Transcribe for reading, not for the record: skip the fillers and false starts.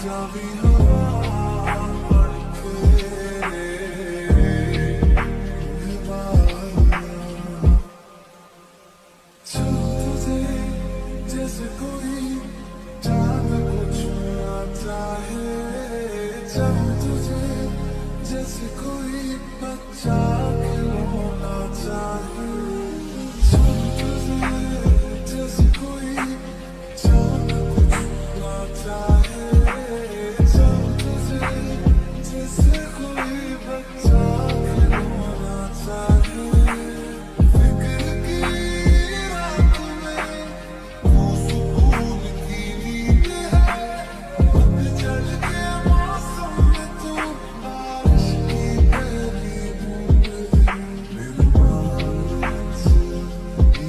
Xavi हवा बढ़के तुझे जैसे कोई चांद को छूना चाहे, चाहूं तुझे जैसे कोई बच्चा खिलौना चाहे।